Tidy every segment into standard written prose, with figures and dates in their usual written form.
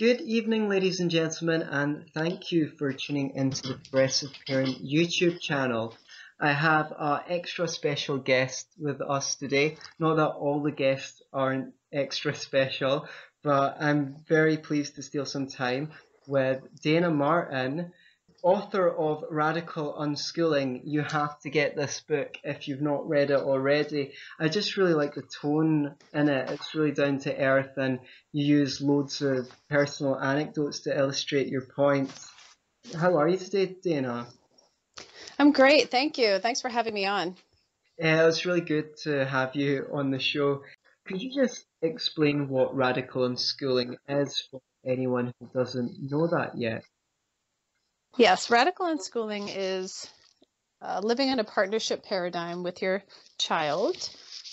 Good evening, ladies and gentlemen, and thank you for tuning into the Progressive Parent YouTube channel. I have an extra special guest with us today. Not that all the guests aren't extra special, but I'm very pleased to steal some time with Dayna Martin, author of Radical Unschooling. You have to get this book if you've not read it already. I just really like the tone in it. It's really down to earth, and you use loads of personal anecdotes to illustrate your points. How are you today, Dayna? I'm great, thank you. Thanks for having me on. It's really good to have you on the show. Could you just explain what Radical Unschooling is for anyone who doesn't know that yet? Yes, radical unschooling is living in a partnership paradigm with your child.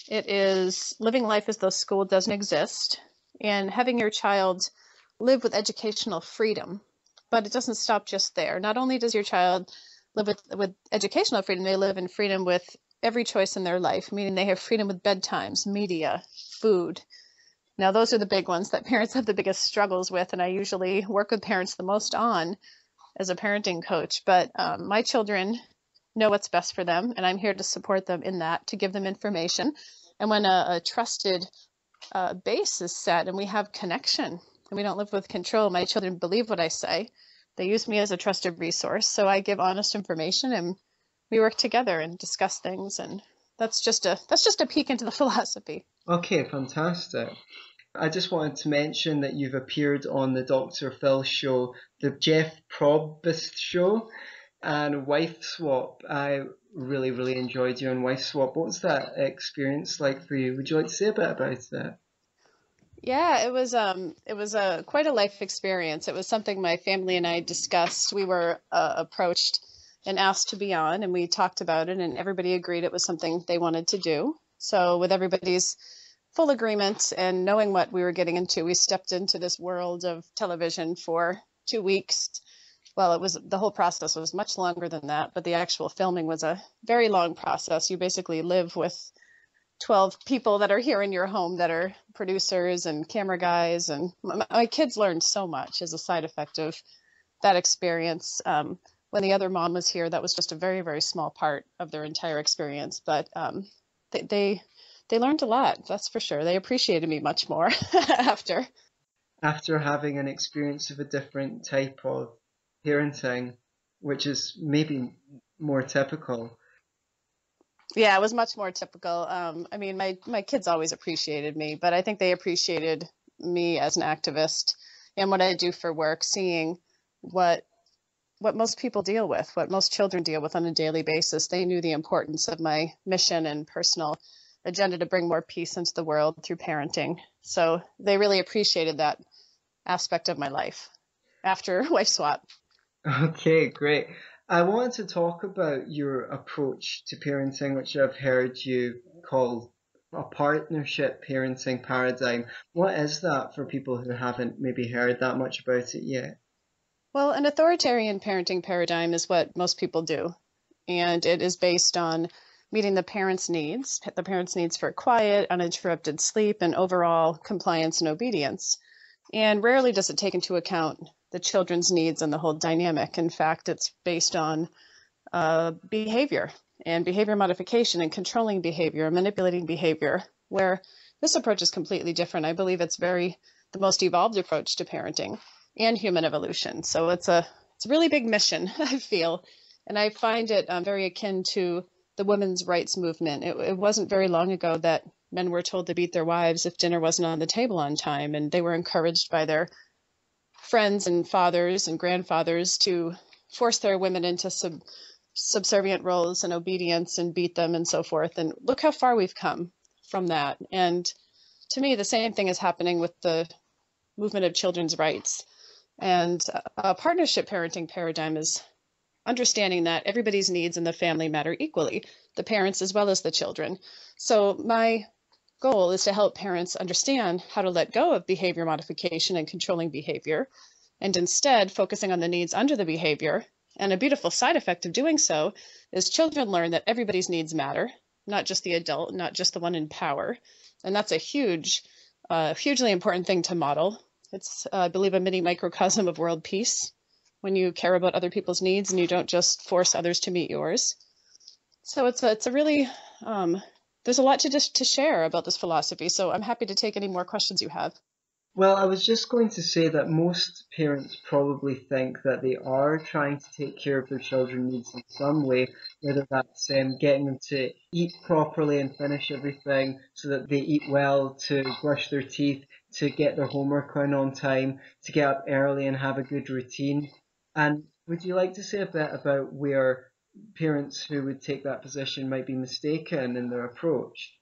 It is living life as though school doesn't exist and having your child live with educational freedom. But it doesn't stop just there. Not only does your child live with educational freedom, they live in freedom with every choice in their life, meaning they have freedom with bedtimes, media, food. Now, those are the big ones that parents have the biggest struggles with, and I usually work with parents the most on as a parenting coach. But my children know what's best for them, and I'm here to support them in that, to give them information. And when a trusted base is set and we have connection and we don't live with control, my children believe what I say. They use me as a trusted resource. So I give honest information and we work together and discuss things. And that's just a peek into the philosophy. Okay, fantastic. I just wanted to mention that you've appeared on the Dr. Phil show, the Jeff Probst show, and Wife Swap. I really enjoyed you on Wife Swap. What was that experience like for you? Would you like to say a bit about it? Yeah, it was quite a life experience. It was something my family and I discussed. We were approached and asked to be on, and we talked about it, and everybody agreed it was something they wanted to do. So with everybody's full agreement and knowing what we were getting into, we stepped into this world of television for 2 weeks. Well, the whole process was much longer than that, but the actual filming was a very long process. You basically live with 12 people that are here in your home that are producers and camera guys. And my kids learned so much as a side effect of that experience. When the other mom was here, that was just a very small part of their entire experience. But they learned a lot, that's for sure. They appreciated me much more after. After having an experience of a different type of parenting, which is maybe more typical. Yeah, it was much more typical. I mean, my kids always appreciated me, but I think they appreciated me as an activist and what I do for work, seeing what most people deal with, what most children deal with on a daily basis. They knew the importance of my mission and personal agenda to bring more peace into the world through parenting. So they really appreciated that aspect of my life after Wife Swap. Okay, great. I wanted to talk about your approach to parenting, which I've heard you call a partnership parenting paradigm. What is that for people who haven't maybe heard that much about it yet? Well, an authoritarian parenting paradigm is what most people do, and it is based on meeting the parents' needs for quiet, uninterrupted sleep, and overall compliance and obedience. And rarely does it take into account the children's needs and the whole dynamic. In fact, it's based on behavior and behavior modification and controlling behavior, manipulating behavior, where this approach is completely different. I believe it's the most evolved approach to parenting and human evolution. So it's a really big mission, I feel. And I find it very akin to the women's rights movement. It wasn't very long ago that men were told to beat their wives if dinner wasn't on the table on time, and they were encouraged by their friends and fathers and grandfathers to force their women into subservient roles and obedience and beat them and so forth. And look how far we've come from that. And to me, the same thing is happening with the movement of children's rights. And a partnership parenting paradigm is understanding that everybody's needs in the family matter equally, the parents as well as the children. So my goal is to help parents understand how to let go of behavior modification and controlling behavior, and instead focusing on the needs under the behavior. And a beautiful side effect of doing so is children learn that everybody's needs matter, not just the adult, not just the one in power. And that's a hugely important thing to model. It's, I believe, a mini microcosm of world peace when you care about other people's needs and you don't just force others to meet yours. So it's a really, there's a lot to share about this philosophy. So I'm happy to take any more questions you have. Well, I was just going to say that most parents probably think that they are trying to take care of their children's needs in some way, whether that's getting them to eat properly and finish everything so that they eat well, to brush their teeth, to get their homework on time, to get up early and have a good routine. And would you like to say a bit about where parents who would take that position might be mistaken in their approach?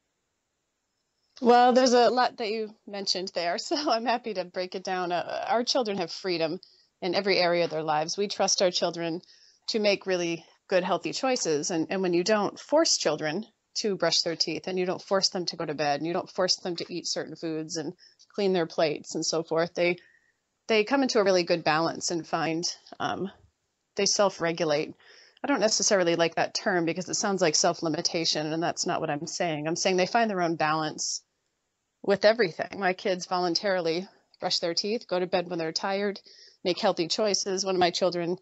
Well, there's a lot that you mentioned there, so I'm happy to break it down. Our children have freedom in every area of their lives. We trust our children to make really good, healthy choices. And when you don't force children to brush their teeth, and you don't force them to go to bed, and you don't force them to eat certain foods and clean their plates and so forth, they come into a really good balance and find they self-regulate. I don't necessarily like that term because it sounds like self-limitation, and that's not what I'm saying. I'm saying they find their own balance with everything. My kids voluntarily brush their teeth, go to bed when they're tired, make healthy choices. One of my children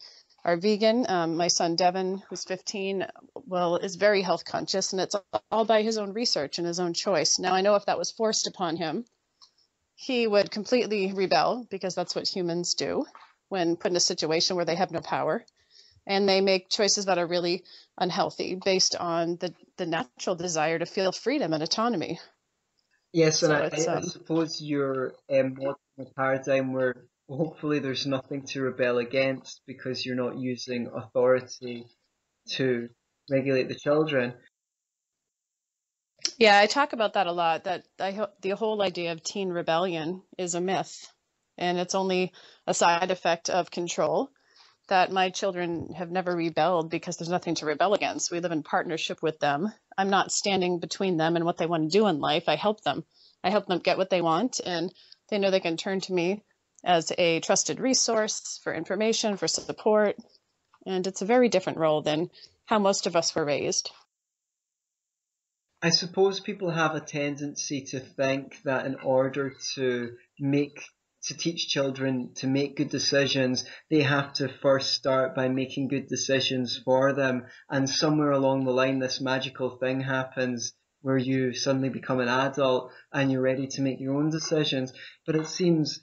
are vegan. My son Devin, who's 15, well, is very health conscious, and it's all by his own research and his own choice. Now, I know if that was forced upon him, he would completely rebel, because that's what humans do when put in a situation where they have no power. And they make choices that are really unhealthy based on the natural desire to feel freedom and autonomy. Yes, and So I, it's I suppose you're modeling a paradigm where hopefully there's nothing to rebel against because you're not using authority to regulate the children. Yeah, I talk about that a lot, that the whole idea of teen rebellion is a myth, and it's only a side effect of control, that my children have never rebelled because there's nothing to rebel against. We live in partnership with them. I'm not standing between them and what they want to do in life. I help them. I help them get what they want, and they know they can turn to me as a trusted resource for information, for support, and it's a very different role than how most of us were raised. I suppose people have a tendency to think that in order to teach children to make good decisions, they have to first start by making good decisions for them. And somewhere along the line, this magical thing happens where you suddenly become an adult and you're ready to make your own decisions. But it seems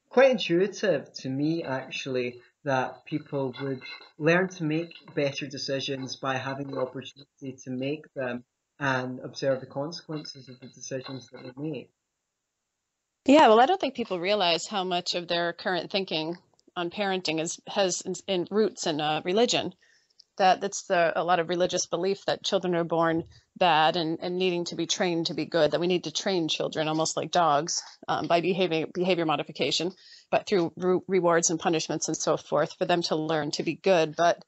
quite intuitive to me, actually, that people would learn to make better decisions by having the opportunity to make them and observe the consequences of the decisions that they make. Yeah, well, I don't think people realize how much of their current thinking on parenting has in roots in religion. That a lot of religious belief that children are born bad and needing to be trained to be good. That we need to train children almost like dogs, by behavior modification, but through rewards and punishments and so forth, for them to learn to be good. But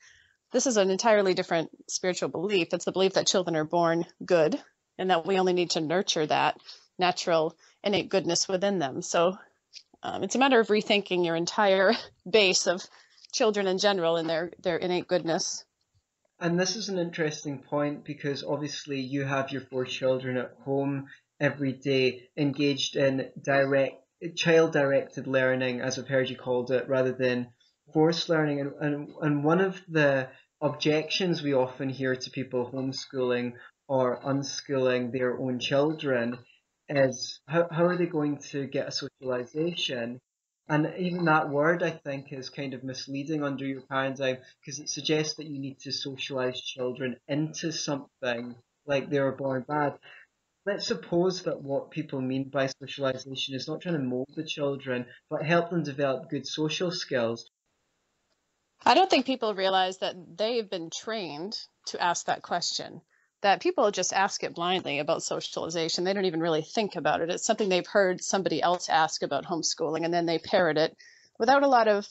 this is an entirely different spiritual belief. It's the belief that children are born good and that we only need to nurture that natural innate goodness within them. So it's a matter of rethinking your entire base of children in general and their innate goodness. And this is an interesting point because obviously you have your four children at home every day engaged in direct child-directed learning, as I've heard you called it, rather than forced learning. And one of the objections we often hear to people homeschooling or unschooling their own children is how are they going to get a socialization? And even that word, I think, is kind of misleading under your paradigm because it suggests that you need to socialize children into something like they were born bad. Let's suppose that what people mean by socialization is not trying to mold the children, but help them develop good social skills. I don't think people realize that they've been trained to ask that question, that people just ask it blindly about socialization. They don't even really think about it. It's something they've heard somebody else ask about homeschooling, and then they parrot it without a lot of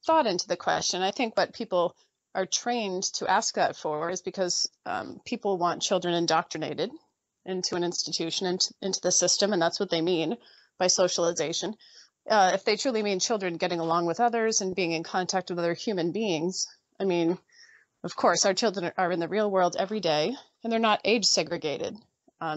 thought into the question. I think what people are trained to ask that for is because people want children indoctrinated into an institution, into the system, and that's what they mean by socialization. If they truly mean children getting along with others and being in contact with other human beings, I mean, of course, our children are in the real world every day, and they're not age segregated.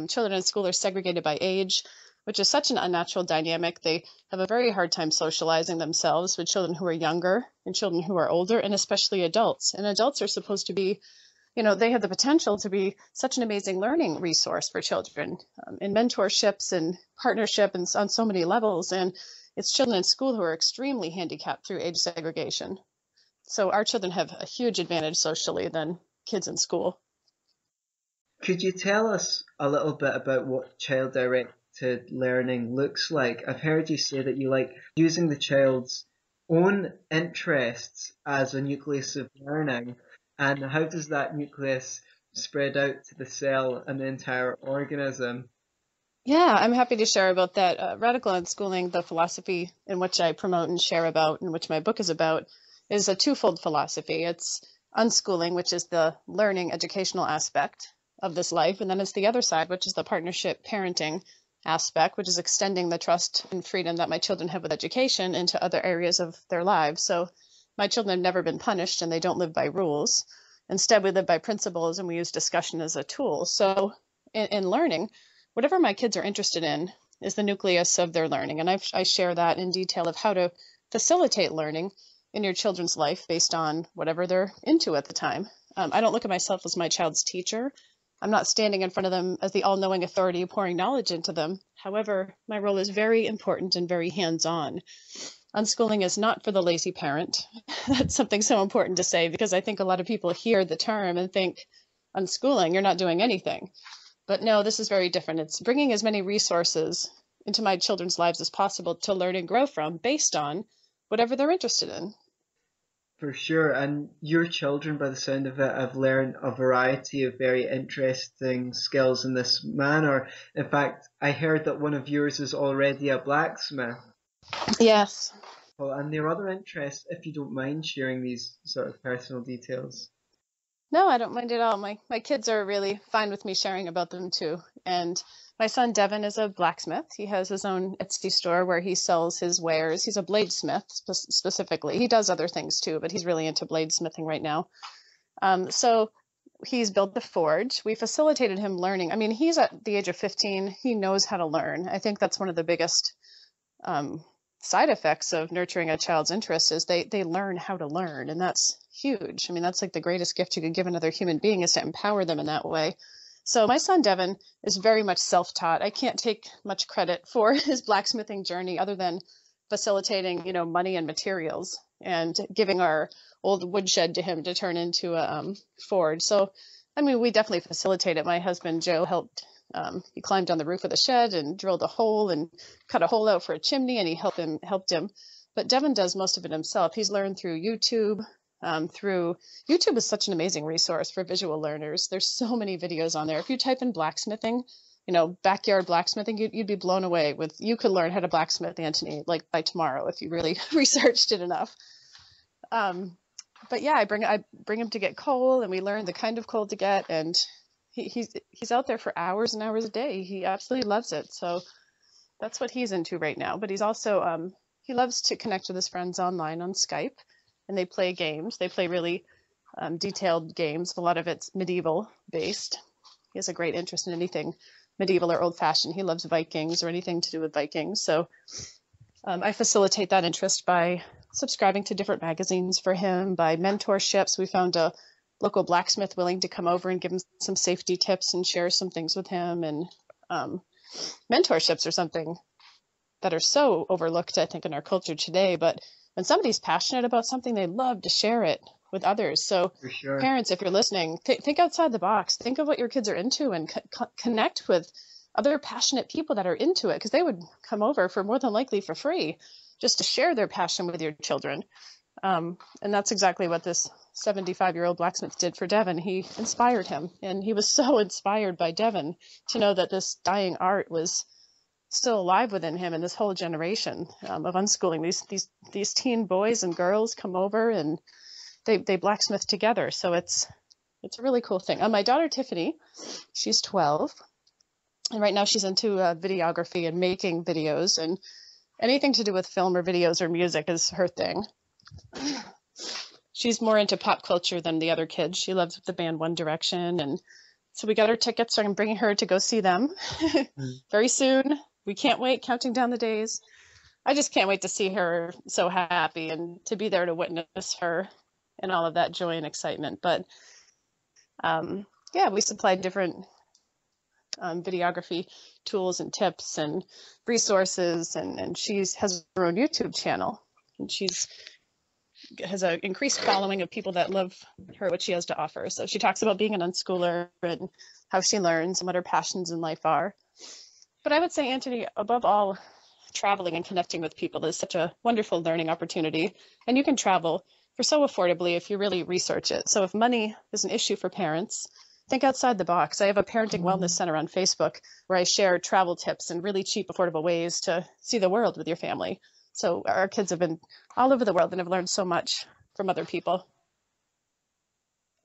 Children in school are segregated by age, which is such an unnatural dynamic. They have a very hard time socializing themselves with children who are younger and children who are older, and especially adults. And adults are supposed to be, they have the potential to be such an amazing learning resource for children in mentorships and partnership and on so many levels. And it's children in school who are extremely handicapped through age segregation. So our children have a huge advantage socially than kids in school. Could you tell us a little bit about what child-directed learning looks like? I've heard you say that you like using the child's own interests as a nucleus of learning, and how does that nucleus spread out to the cell and the entire organism? Yeah, I'm happy to share about that. Radical Unschooling, the philosophy in which I promote and share about, and which my book is about, is a twofold philosophy. It's unschooling, which is the learning educational aspect of this life, and then it's the other side, which is the partnership parenting aspect, which is extending the trust and freedom that my children have with education into other areas of their lives. So my children have never been punished, and they don't live by rules. Instead, we live by principles, and we use discussion as a tool. So in learning, whatever my kids are interested in is the nucleus of their learning. And I share that in detail of how to facilitate learning in your children's life based on whatever they're into at the time. I don't look at myself as my child's teacher. I'm not standing in front of them as the all-knowing authority pouring knowledge into them. However, my role is very important and very hands-on. Unschooling is not for the lazy parent. That's something so important to say, because I think a lot of people hear the term and think, unschooling, you're not doing anything. But no, this is very different. It's bringing as many resources into my children's lives as possible to learn and grow from based on whatever they're interested in. For sure, and your children, by the sound of it, have learned a variety of very interesting skills in this manner. In fact, I heard that one of yours is already a blacksmith. Yes. Well, and their other interests, if you don't mind sharing these sort of personal details. No, I don't mind at all. My kids are really fine with me sharing about them too. And my son Devin is a blacksmith. He has his own Etsy store where he sells his wares. He's a bladesmith specifically. He does other things too, but he's really into bladesmithing right now. So he's built the forge. We facilitated him learning. I mean, he's at the age of 15. He knows how to learn. I think that's one of the biggest side effects of nurturing a child's interest is they learn how to learn. And that's huge. I mean, that's like the greatest gift you could give another human being, is to empower them in that way. So my son Devin is very much self-taught. I can't take much credit for his blacksmithing journey other than facilitating, money and materials and giving our old woodshed to him to turn into a forge. So, I mean, we definitely facilitate it. My husband Joe helped. He climbed on the roof of the shed and drilled a hole and cut a hole out for a chimney, and he helped him. But Devin does most of it himself. He's learned through YouTube. YouTube is such an amazing resource for visual learners. There's so many videos on there. If you type in blacksmithing, backyard blacksmithing, you'd be blown away with. You could learn how to blacksmith, Antony, like by tomorrow if you really researched it enough. But yeah, I bring him to get coal, and we learn the kind of coal to get, and he's out there for hours and hours a day. He absolutely loves it. So that's what he's into right now. But he's also he loves to connect with his friends online on Skype, and they play games. They play really detailed games. A lot of it's medieval based. He has a great interest in anything medieval or old fashioned. He loves Vikings or anything to do with Vikings. So I facilitate that interest by subscribing to different magazines for him, by mentorships. We found a local blacksmith willing to come over and give him some safety tips and share some things with him. And mentorships are something that are so overlooked, I think, in our culture today. But when somebody's passionate about something, they love to share it with others. So For sure. Parents, if you're listening, think outside the box. Think of what your kids are into and connect with other passionate people that are into it, because they would come over for more than likely for free just to share their passion with your children. And that's exactly what this 75-year-old blacksmith did for Devin. He inspired him, and he was so inspired by Devin to know that this dying art was still alive within him and this whole generation of unschooling. These teen boys and girls come over and they blacksmith together. So it's a really cool thing. My daughter Tiffany, she's 12, and right now she's into videography and making videos, and anything to do with film or videos or music is her thing. She's more into pop culture than the other kids. She loves the band One Direction, and so we got her tickets, so I'm bringing her to go see them very soon. we can't wait, counting down the days. I just can't wait to see her so happy and to be there to witness her and all of that joy and excitement. But yeah, we supplied different videography tools and tips and resources, and has her own YouTube channel, and has an increased following of people that love her, what she has to offer. So she talks about being an unschooler and how she learns and what her passions in life are. But I would say, Antony, above all, traveling and connecting with people is such a wonderful learning opportunity. And you can travel for so affordably if you really research it. So if money is an issue for parents, think outside the box. I have a parenting wellness center on Facebook where I share travel tips and really cheap, affordable ways to see the world with your family. So our kids have been all over the world and have learned so much from other people.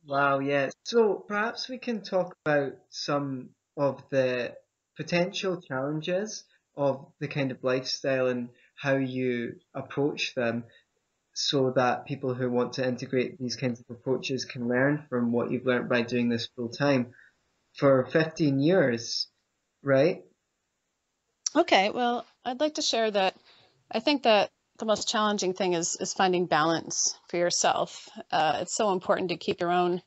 Wow, yeah. So perhaps we can talk about some of the potential challenges of the kind of lifestyle and how you approach them so that people who want to integrate these kinds of approaches can learn from what you've learned by doing this full time for 15 years, right? Okay, well, I'd like to share that I think that the most challenging thing is finding balance for yourself. It's so important to keep your own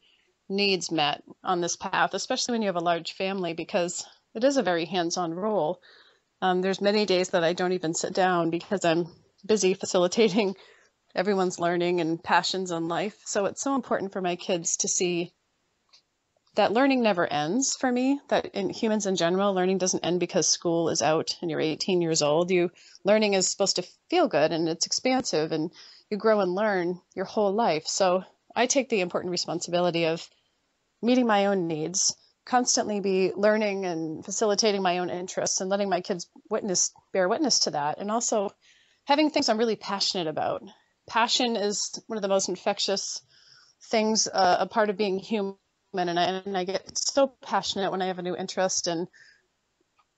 needs met on this path, especially when you have a large family, because it is a very hands-on role. There's many days that I don't even sit down because I'm busy facilitating everyone's learning and passions in life. So it's so important for my kids to see that learning never ends for me, that in humans in general, learning doesn't end because school is out and you're 18 years old. Learning is supposed to feel good and it's expansive and you grow and learn your whole life. So I take the important responsibility of meeting my own needs, constantly be learning and facilitating my own interests and letting my kids bear witness to that. And also having things I'm really passionate about. Passion is one of the most infectious things, a part of being human. And I get so passionate when I have a new interest, and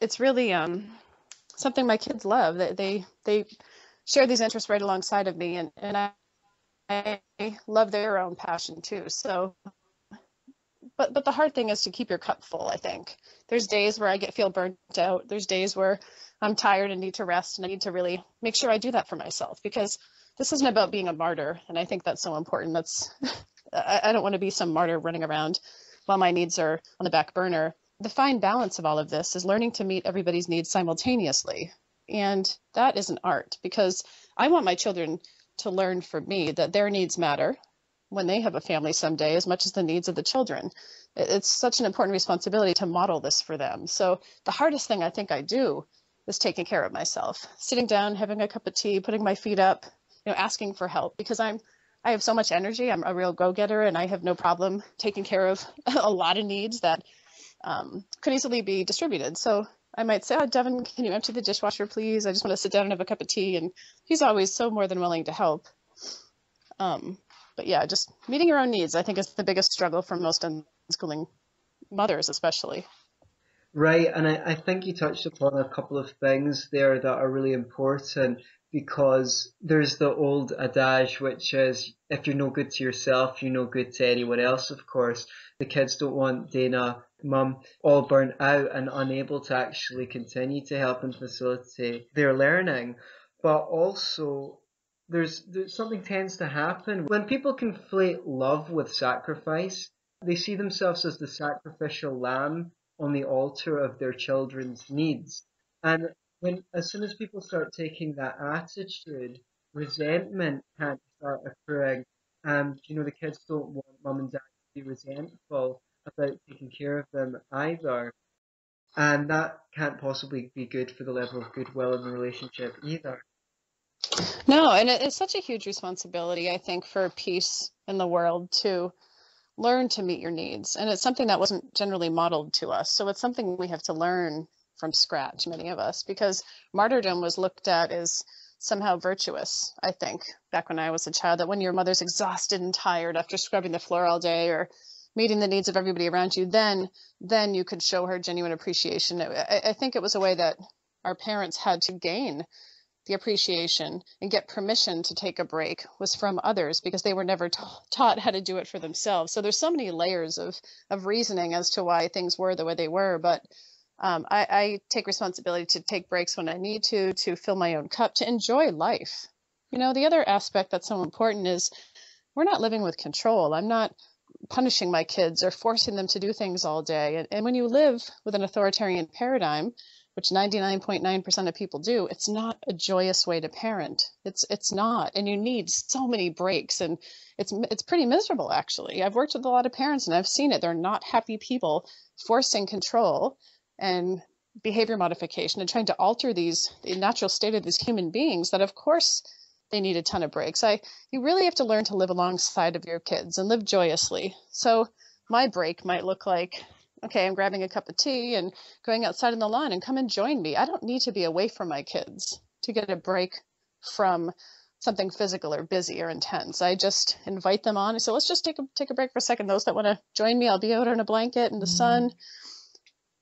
it's really something my kids love. They share these interests right alongside of me, and I love their own passion too. So, but the hard thing is to keep your cup full. I think there's days where I feel burnt out. There's days where I'm tired and need to rest, and I need to really make sure I do that for myself, because this isn't about being a martyr, and I think that's so important. I don't want to be some martyr running around while my needs are on the back burner. The fine balance of all of this is learning to meet everybody's needs simultaneously. And that is an art, because I want my children to learn from me that their needs matter when they have a family someday as much as the needs of the children. It's such an important responsibility to model this for them. So the hardest thing I think I do is taking care of myself, sitting down, having a cup of tea, putting my feet up, asking for help, because I have so much energy. I'm a real go-getter, and I have no problem taking care of a lot of needs that could easily be distributed. So I might say, "Oh, Devin, can you empty the dishwasher, please? I just want to sit down and have a cup of tea." And he's always so more than willing to help. But yeah, just meeting your own needs, I think, is the biggest struggle for most unschooling mothers, especially. Right, and I think you touched upon a couple of things there that are really important, because there's the old adage, which is if you're no good to yourself, you're no good to anyone else, of course. The kids don't want Dayna, mum, all burnt out and unable to actually continue to help and facilitate their learning. But also, there's something tends to happen when people conflate love with sacrifice. They see themselves as the sacrificial lamb on the altar of their children's needs. And as soon as people start taking that attitude, resentment can start occurring. And the kids don't want mum and dad to be resentful about taking care of them either. And that can't possibly be good for the level of goodwill in the relationship either. No, and it's such a huge responsibility, I think, for peace in the world to learn to meet your needs. And it's something that wasn't generally modeled to us. So it's something we have to learn from scratch, many of us, because martyrdom was looked at as somehow virtuous, I think, back when I was a child, that when your mother's exhausted and tired after scrubbing the floor all day or meeting the needs of everybody around you, then you could show her genuine appreciation. I think it was a way that our parents had to gain the appreciation and get permission to take a break was from others, because they were never taught how to do it for themselves. So there's so many layers of reasoning as to why things were the way they were. But I take responsibility to take breaks when I need to fill my own cup, to enjoy life. You know, the other aspect that's so important is we're not living with control. I'm not punishing my kids or forcing them to do things all day. And when you live with an authoritarian paradigm, which 99.9% of people do, it's not a joyous way to parent. It's not. And you need so many breaks, and it's pretty miserable, actually. I've worked with a lot of parents and I've seen it. They're not happy people forcing control and behavior modification and trying to alter the natural state of these human beings that, of course, they need a ton of breaks. You really have to learn to live alongside of your kids and live joyously. So my break might look like, okay, I'm grabbing a cup of tea and going outside in the lawn, and come and join me. I don't need to be away from my kids to get a break from something physical or busy or intense. I just invite them on. So let's just take a break for a second. Those that want to join me, I'll be out on a blanket in the sun.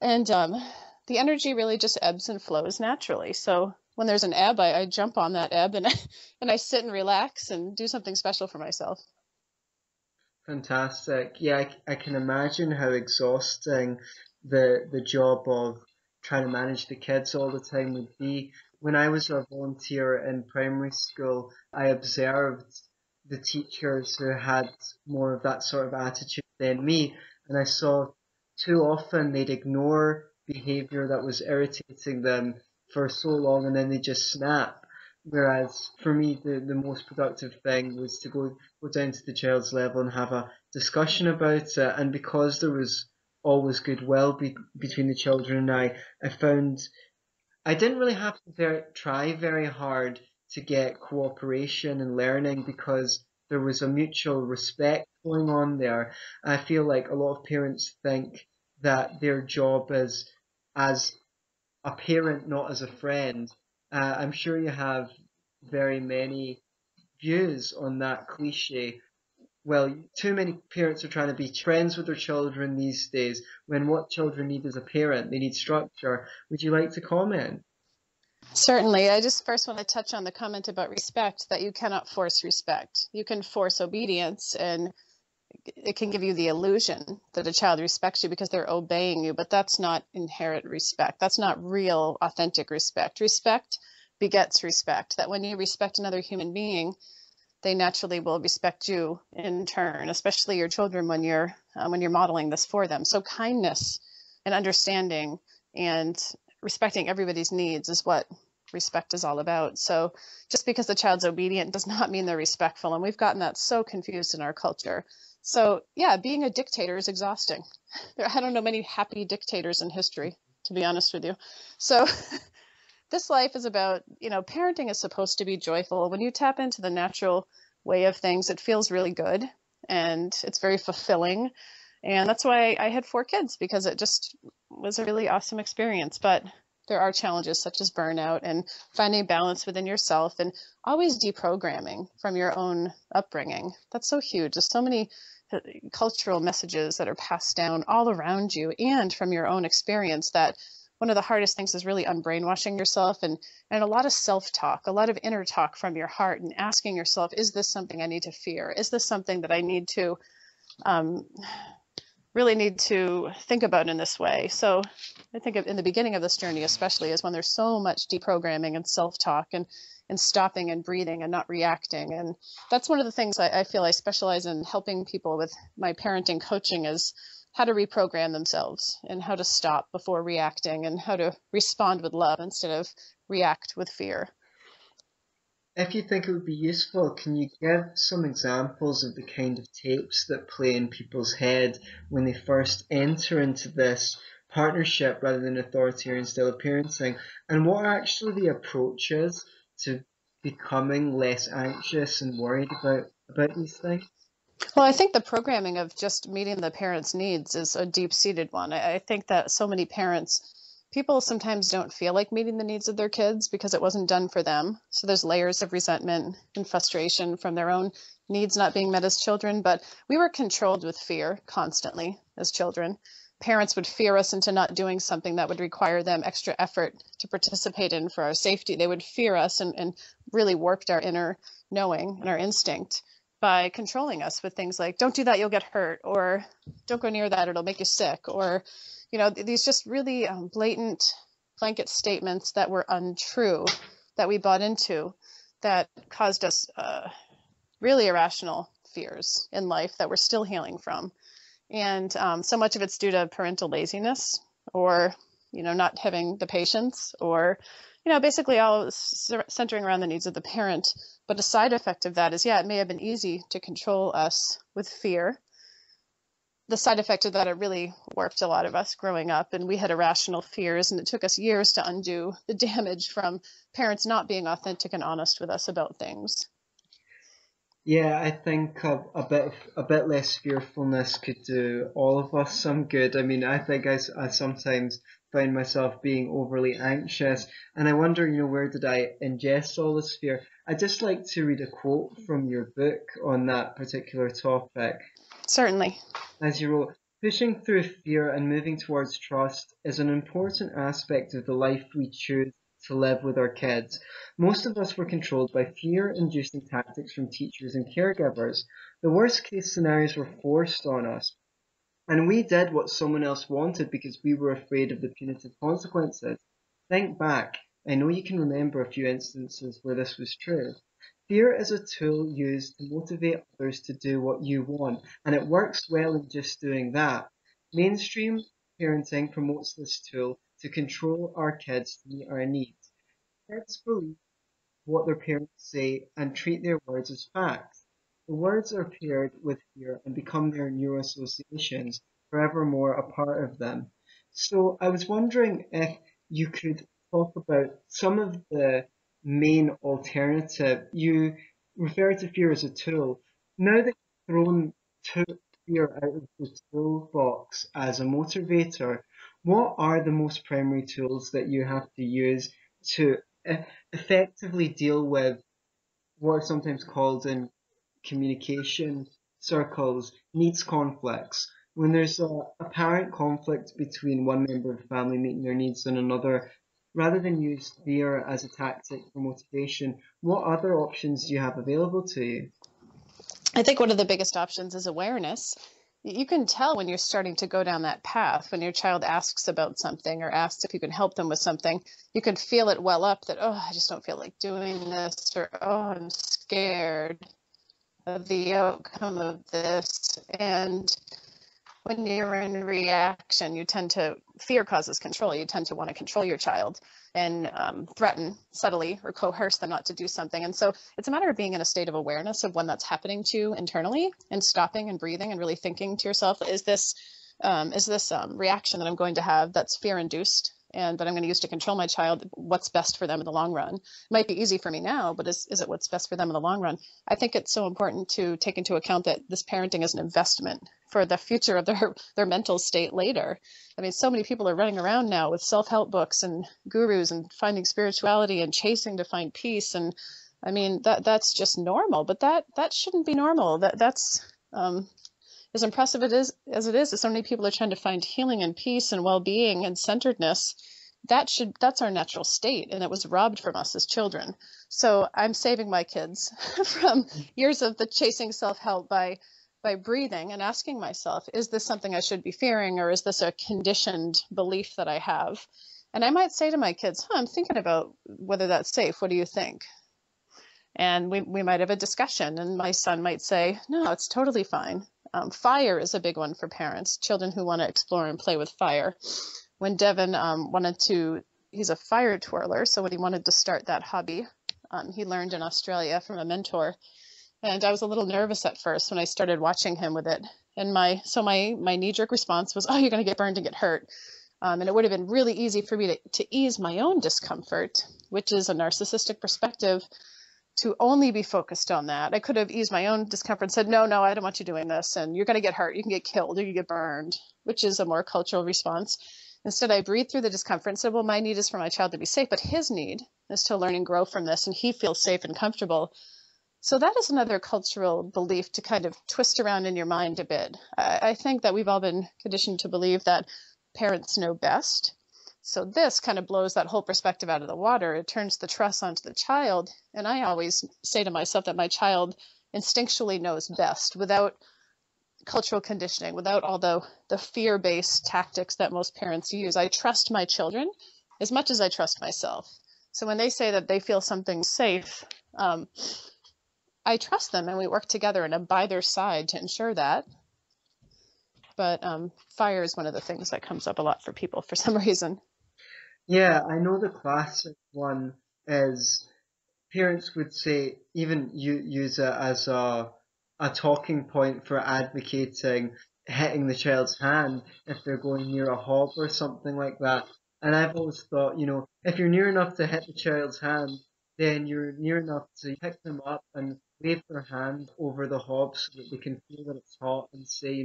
And the energy really just ebbs and flows naturally. So when there's an ebb, I jump on that ebb and I sit and relax and do something special for myself. Fantastic. Yeah, I can imagine how exhausting the job of trying to manage the kids all the time would be. When I was a volunteer in primary school, I observed the teachers who had more of that sort of attitude than me, and I saw too often they'd ignore behavior that was irritating them for so long, and then they just snap. Whereas for me, the most productive thing was to go down to the child's level and have a discussion about it. And because there was always goodwill between the children and I found I didn't really have to try very hard to get cooperation and learning because there was a mutual respect going on there. I feel like a lot of parents think that their job is as a parent, not as a friend. I'm sure you have very many views on that cliche. Well, too many parents are trying to be friends with their children these days when what children need is a parent. They need structure. Would you like to comment? Certainly. I just first want to touch on the comment about respect, that you cannot force respect. You can force obedience, and it can give you the illusion that a child respects you because they're obeying you, but that's not inherent respect. That's not real, authentic respect. Respect begets respect, that when you respect another human being, they naturally will respect you in turn, especially your children when you're modeling this for them. So kindness and understanding and respecting everybody's needs is what respect is all about. So just because the child's obedient does not mean they're respectful, and we've gotten that so confused in our culture. So yeah, being a dictator is exhausting. I don't know many happy dictators in history, to be honest with you. So this life is about, parenting is supposed to be joyful. When you tap into the natural way of things, it feels really good and it's very fulfilling. And that's why I had 4 kids, because it just was a really awesome experience. But there are challenges such as burnout and finding balance within yourself, and always deprogramming from your own upbringing. That's so huge. There's so many cultural messages that are passed down all around you and from your own experience, that one of the hardest things is really unbrainwashing yourself, and a lot of self-talk, a lot of inner talk from your heart, and asking yourself, is this something I need to fear? Is this something that I need to really need to think about in this way? So I think in the beginning of this journey, especially, is when there's so much deprogramming and self-talk and stopping and breathing and not reacting. And that's one of the things I feel I specialize in helping people with my parenting coaching, is how to reprogram themselves and how to stop before reacting and how to respond with love instead of react with fear. If you think it would be useful, can you give some examples of the kind of tapes that play in people's head when they first enter into this partnership rather than authoritarian style of parenting, and what are actually the approaches to becoming less anxious and worried about these things? Well, I think the programming of just meeting the parents' needs is a deep-seated one. I think that so many people sometimes don't feel like meeting the needs of their kids because it wasn't done for them. So there's layers of resentment and frustration from their own needs not being met as children. But we were controlled with fear constantly as children. Parents would fear us into not doing something that would require them extra effort to participate in for our safety. They would fear us and really warped our inner knowing and our instinct by controlling us with things like, don't do that, you'll get hurt, or don't go near that, it'll make you sick, or these just really blatant blanket statements that were untrue, that we bought into, that caused us really irrational fears in life that we're still healing from. And so much of it's due to parental laziness, or, not having the patience, or, basically all centering around the needs of the parent. But a side effect of that is, it may have been easy to control us with fear. The side effect of that, it really warped a lot of us growing up, and we had irrational fears, and it took us years to undo the damage from parents not being authentic and honest with us about things. Yeah, I think a bit less fearfulness could do all of us some good. I mean, I think I sometimes find myself being overly anxious, and I wonder, where did I ingest all this fear? I'd just like to read a quote from your book on that particular topic. Certainly. As you wrote, pushing through fear and moving towards trust is an important aspect of the life we choose to live with our kids. Most of us were controlled by fear-inducing tactics from teachers and caregivers. The worst-case scenarios were forced on us, and we did what someone else wanted because we were afraid of the punitive consequences. Think back. I know you can remember a few instances where this was true. Fear is a tool used to motivate others to do what you want, and it works well in just doing that. Mainstream parenting promotes this tool to control our kids to meet our needs. Kids believe what their parents say and treat their words as facts. The words are paired with fear and become their new associations, forevermore a part of them. So I was wondering if you could talk about some of the main alternative. You refer to fear as a tool. Now that you've thrown fear out of the toolbox as a motivator, what are the most primary tools that you have to use to effectively deal with what are sometimes called in communication circles needs conflicts? When there's a apparent conflict between one member of the family meeting their needs and another, rather than use fear as a tactic for motivation, what other options do you have available to you? I think one of the biggest options is awareness. You can tell when you're starting to go down that path. When your child asks about something or asks if you can help them with something, you can feel it well up that, I just don't feel like doing this, or, I'm scared of the outcome of this. And when you're in reaction, fear causes control. You tend to want to control your child and threaten subtly or coerce them not to do something. And so it's a matter of being in a state of awareness of when that's happening to you internally, and stopping and breathing and really thinking to yourself, is this reaction that I'm going to have that's fear induced and that I'm going to use to control my child, what's best for them in the long run? It might be easy for me now, but is it what's best for them in the long run? I think it's so important to take into account that this parenting is an investment for the future of their mental state later. I mean, so many people are running around now with self-help books and gurus and finding spirituality and chasing to find peace. And I mean, that's just normal, but that shouldn't be normal. That's as impressive as it is that so many people are trying to find healing and peace and well-being and centeredness. That's our natural state, and it was robbed from us as children. So I'm saving my kids from years of the chasing self-help by breathing and asking myself, is this something I should be fearing, or is this a conditioned belief that I have? And I might say to my kids, I'm thinking about whether that's safe. What do you think? And we might have a discussion, and my son might say, no, it's totally fine. Fire is a big one for parents, children who want to explore and play with fire. When Devin he's a fire twirler, so when he wanted to start that hobby, he learned in Australia from a mentor. And I was a little nervous at first when I started watching him with it. And my knee-jerk response was, you're going to get burned and get hurt. And it would have been really easy for me to ease my own discomfort, which is a narcissistic perspective, to only be focused on that. I could have eased my own discomfort and said, no, I don't want you doing this. And you're going to get hurt. You can get killed or you get burned, which is a more cultural response. Instead, I breathed through the discomfort and said, well, my need is for my child to be safe, but his need is to learn and grow from this. And he feels safe and comfortable. So that is another cultural belief to kind of twist around in your mind a bit. I think that we've all been conditioned to believe that parents know best. So this kind of blows that whole perspective out of the water. It turns the trust onto the child. And I always say to myself that my child instinctually knows best without cultural conditioning, without all the fear-based tactics that most parents use. I trust my children as much as I trust myself. So when they say that they feel something's safe, I trust them, and we work together, and I'm by their side to ensure that. But fire is one of the things that comes up a lot for people for some reason. Yeah, I know the classic one is parents would say, even use it as a talking point for advocating hitting the child's hand if they're going near a hob or something like that. And I've always thought, if you're near enough to hit the child's hand, then you're near enough to pick them up and wave their hand over the hob so that they can feel that it's hot and say,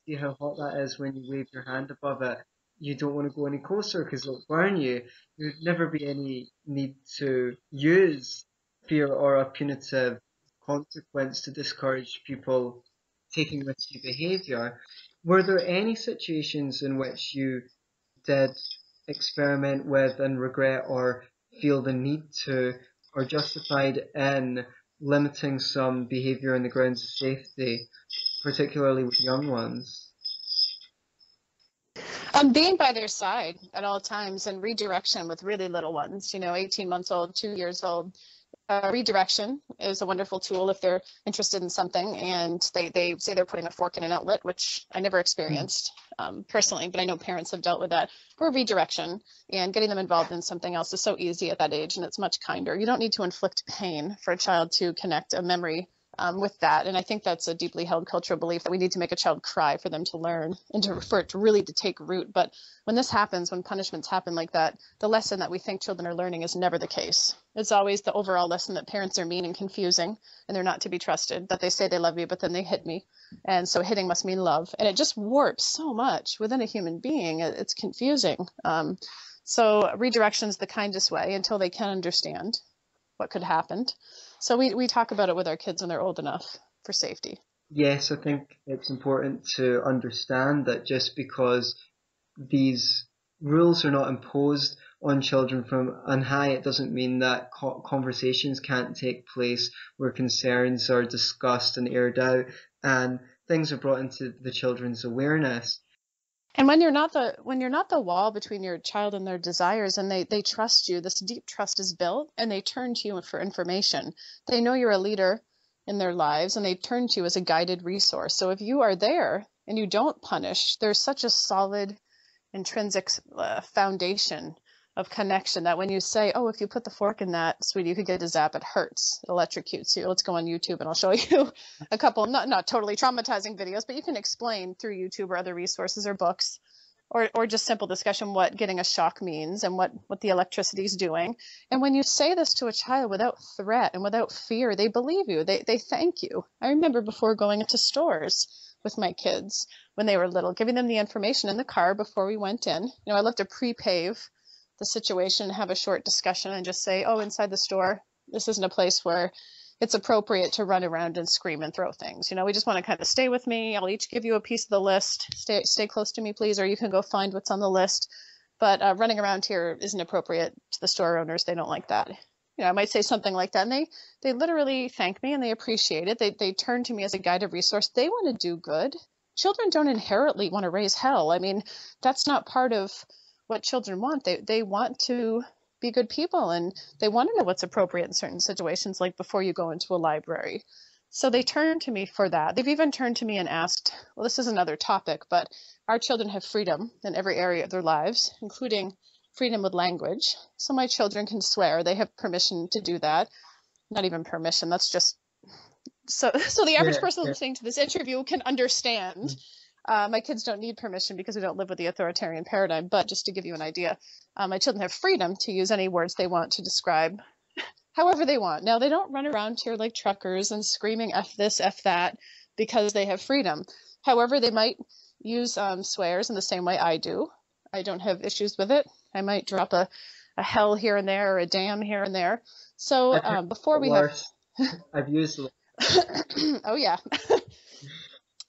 see how hot that is when you wave your hand above it. You don't want to go any closer because it'll burn you. There'd never be any need to use fear or a punitive consequence to discourage people taking risky behaviour. Were there any situations in which you did experiment with and regret or feel the need to or justified in limiting some behaviour on the grounds of safety, particularly with young ones? Being by their side at all times, and redirection with really little ones, 18 months old, 2 years old. Redirection is a wonderful tool if they're interested in something and they say they're putting a fork in an outlet, which I never experienced personally, but I know parents have dealt with that. Or redirection, and getting them involved in something else is so easy at that age, and it's much kinder. You don't need to inflict pain for a child to connect a memory with that. And I think that's a deeply held cultural belief that we need to make a child cry for them to learn and for it to really to take root. But when this happens, when punishments happen like that, the lesson that we think children are learning is never the case. It's always the overall lesson that parents are mean and confusing and they're not to be trusted, that they say they love you, but then they hit me. And so hitting must mean love. And it just warps so much within a human being. It's confusing. So redirection is the kindest way until they can understand what could happen. So we talk about it with our kids when they're old enough for safety. Yes, I think it's important to understand that just because these rules are not imposed on children from on high, it doesn't mean that conversations can't take place where concerns are discussed and aired out and things are brought into the children's awareness. And when you're not the wall between your child and their desires, and they trust you, this deep trust is built, and they turn to you for information. They know you're a leader in their lives, and they turn to you as a guided resource. So if you are there and you don't punish, there's such a solid intrinsic foundation of connection that when you say, oh, if you put the fork in that, sweetie, you could get a zap, it hurts, it electrocutes you. Let's go on YouTube and I'll show you a couple, not totally traumatizing videos, but you can explain through YouTube or other resources or books or just simple discussion what getting a shock means and what the electricity is doing. And when you say this to a child without threat and without fear, they believe you, they thank you. I remember before going into stores with my kids when they were little, giving them the information in the car before we went in. I love to pre-pave the situation, have a short discussion and just say, oh, inside the store, this isn't a place where it's appropriate to run around and scream and throw things. We just want to kind of stay with me. I'll each give you a piece of the list. Stay close to me, please, or you can go find what's on the list. But running around here isn't appropriate to the store owners. They don't like that. I might say something like that, and they literally thank me and they appreciate it. They turn to me as a guided resource. They want to do good. Children don't inherently want to raise hell. I mean, that's not part of what children want. They want to be good people, and they want to know what's appropriate in certain situations, like before you go into a library. So they turn to me for that. They've even turned to me and asked, well, this is another topic, but our children have freedom in every area of their lives, including freedom with language. So my children can swear. They have permission to do that. Not even permission. That's just so the average person listening to this interview can understand. My kids don't need permission because we don't live with the authoritarian paradigm, but just to give you an idea, my children have freedom to use any words they want to describe however they want. Now, they don't run around here like truckers and screaming F this, F that, because they have freedom. However, they might use swears in the same way I do. I don't have issues with it. I might drop a hell here and there or a damn here and there. So before we have... I've used Oh, yeah.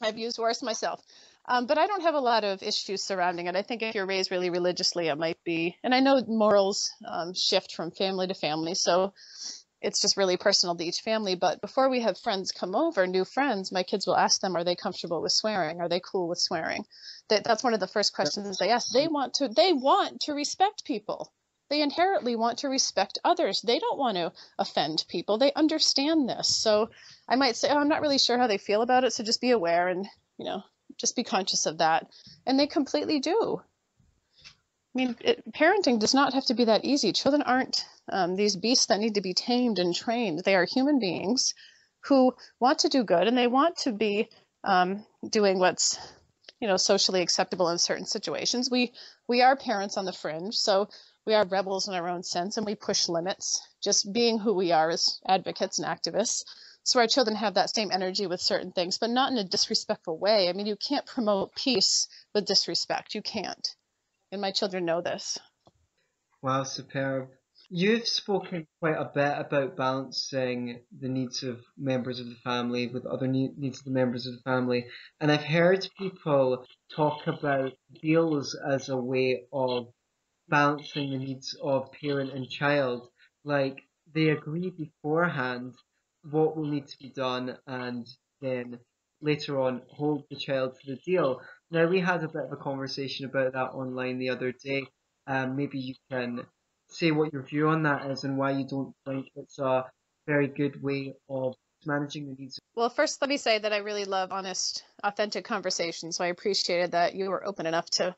I've used worse myself. But I don't have a lot of issues surrounding it. I think if you're raised really religiously, it might be. And I know morals shift from family to family. So it's just really personal to each family. But before we have friends come over, new friends, my kids will ask them, are they comfortable with swearing? Are they cool with swearing? That's one of the first questions they ask. They want to respect people. They inherently want to respect others. They don't want to offend people. They understand this. So I might say, oh, I'm not really sure how they feel about it. So just be aware and, just be conscious of that. And they completely do. I mean, parenting does not have to be that easy. Children aren't these beasts that need to be tamed and trained. They are human beings who want to do good, and they want to be doing what's, socially acceptable in certain situations. We are parents on the fringe, so we are rebels in our own sense, and we push limits, just being who we are as advocates and activists. So our children have that same energy with certain things, but not in a disrespectful way. I mean, you can't promote peace with disrespect. You can't. And my children know this. Wow, superb. You've spoken quite a bit about balancing the needs of members of the family with other needs of the members of the family. And I've heard people talk about deals as a way of balancing the needs of parent and child. Like they agree beforehand what will need to be done and then later on hold the child to the deal. Now, we had a bit of a conversation about that online the other day. Maybe you can say what your view on that is and why you don't think it's a very good way of managing the needs. Well, first, let me say that I really love honest, authentic conversations. So I appreciated that you were open enough to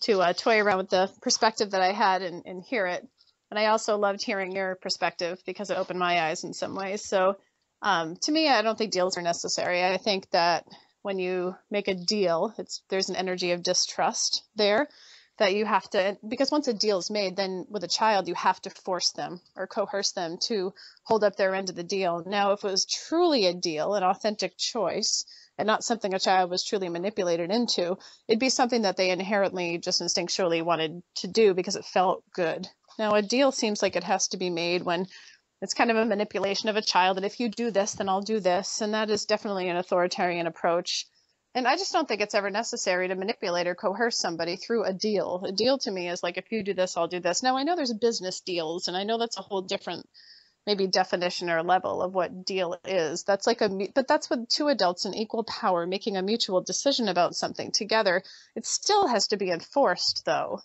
toy around with the perspective that I had and hear it. And I also loved hearing your perspective because it opened my eyes in some ways. So to me, I don't think deals are necessary. I think that when you make a deal, there's an energy of distrust there that you have to, because once a deal is made, then with a child, you have to force them or coerce them to hold up their end of the deal. Now, if it was truly a deal, an authentic choice, and not something a child was truly manipulated into, it'd be something that they inherently just instinctually wanted to do because it felt good. Now, a deal seems like it has to be made when it's kind of a manipulation of a child, that if you do this, then I'll do this. And that is definitely an authoritarian approach. And I just don't think it's ever necessary to manipulate or coerce somebody through a deal. A deal to me is like, if you do this, I'll do this. Now, I know there's business deals, and I know that's a whole different maybe definition or level of what deal is. That's like but that's with two adults in equal power making a mutual decision about something together. It still has to be enforced, though,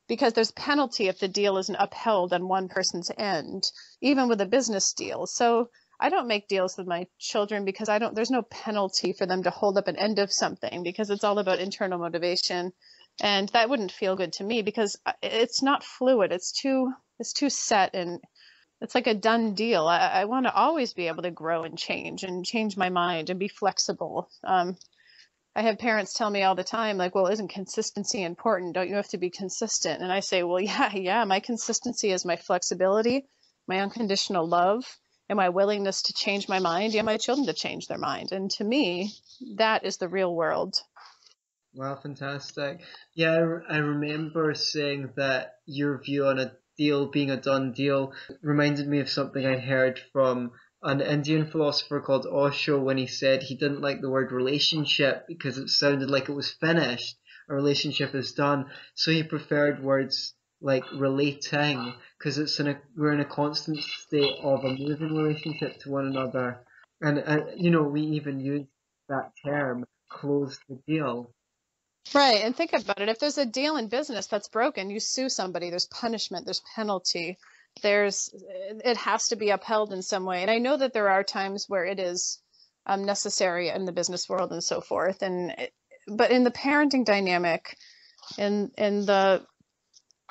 because there's penalty if the deal isn't upheld on one person's end, even with a business deal. So I don't make deals with my children because there's no penalty for them to hold up an end of something, because it's all about internal motivation. And that wouldn't feel good to me because it's not fluid. It's too set, and it's like a done deal. I want to always be able to grow and change my mind and be flexible. I have parents tell me all the time, like, well, isn't consistency important? Don't you have to be consistent? And I say, well, yeah, my consistency is my flexibility, my unconditional love, and my willingness to change my mind, and my children to change their mind. And to me, that is the real world. Wow, fantastic. Yeah, I remember saying that your view on a deal being a done deal reminded me of something I heard from an Indian philosopher called Osho when he said he didn't like the word relationship because it sounded like it was finished. A relationship is done. So he preferred words like relating because we're in a constant state of a moving relationship to one another. And we even use that term, close the deal. Right. And think about it. If there's a deal in business that's broken, you sue somebody, there's punishment, there's penalty, it has to be upheld in some way. And I know that there are times where it is necessary in the business world and so forth. But in the parenting dynamic, in the